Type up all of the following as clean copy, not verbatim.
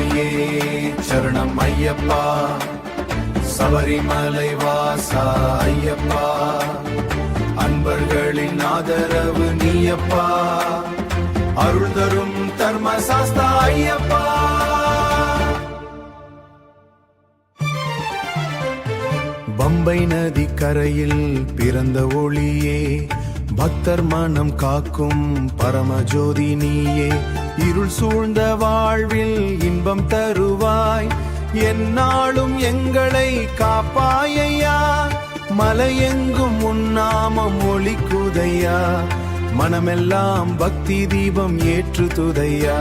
சுவாமியே சரணம் ஐயப்பா, சபரிமலை வாசா ஐயப்பா, அன்பர்களின் ஆதரவு நீயப்பா, அருள் தரும் தர்மசாஸ்தா ஐயப்பா. பம்பை நதி கரையில் பிறந்த ஒளியே, பக்தர் மனம் காக்கும் பரமஜோதி நீயே, இருள் சூழ்ந்த வாழ்வில் இன்பம் தருவாய், எந்நாளும் எங்களை காப்பாயையா, மலையெங்கும் உன்னாமம் ஒளிக்குதையா, மனமெல்லாம் பக்தி தீபம் ஏற்றுதுதையா,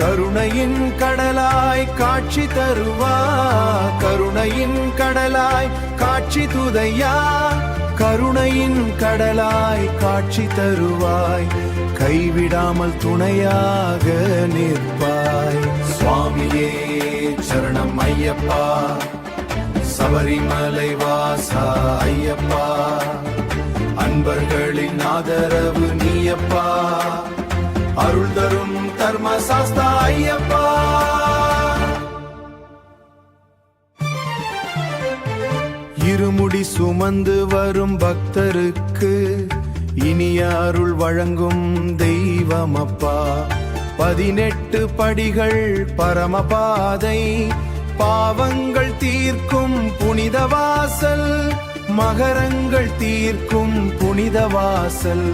கருணையின் கடலாய் காட்சி தருவா, கருணையின் கடலாய் காட்சி துதையா, கருணையின் கடலாய் காட்சி தருவாய், கைவிடாமல் துணையாக நிற்பாய். சுவாமியே சரணம் ஐயப்பா, சபரிமலை வாசா ஐயப்பா, அன்பர்களின் ஆதரவு நீயப்பா, அருள் தரும் தர்மசாஸ்தா ஐயப்பா. இருமுடி சுமந்து வரும் பக்தருக்கு இனிய அருள் வழங்கும் தெய்வமப்பா, 18 படிகள் பரமபாதை, பாவங்கள் தீர்க்கும் புனித வாசல், மகரங்கள் தீர்க்கும் புனித வாசல்,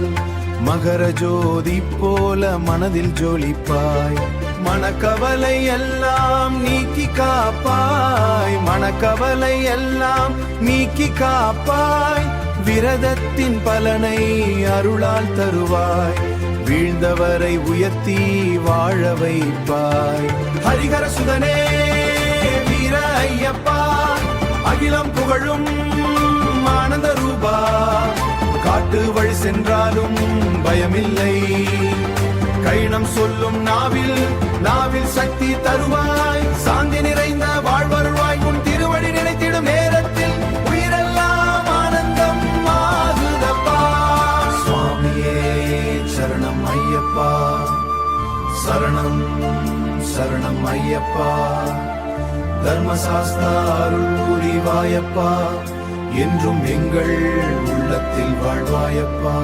மகர ஜோதி போல மனதில் ஜொலிப்பாய், மனக்கவலை எல்லாம் நீக்கி காப்பாய், மனக்கவலை எல்லாம் நீக்கி காப்பாய், விரதத்தின் பலனை அருளால் தருவாய், வீழ்ந்தவரை உயர்த்தி வாழ வைப்பாய். ஹரிஹர சுதனே வீர ஐயப்பா, அகிலம் புகழும் ஆனந்த ரூபா, காட்டு வழி சென்றாலும் பயமில்லை, கைணம் சொல்லும் நாவில் நாவில் சக்தி தருவாய், சாந்தி நிறைந்த வாழ்வருள்வாய், உன் திருவடி நினைத்திடும் நேரத்தில் உயிரெல்லாம் ஆனந்தம் ஆகுதப்பா. சுவாமியே சரணம் ஐயப்பா, சரணம் சரணம் ஐயப்பா, தர்மசாஸ்தா அருள் புரிவாயப்பா, என்றும் எங்கள் உள்ளத்தில் வாழ்வாயப்பா.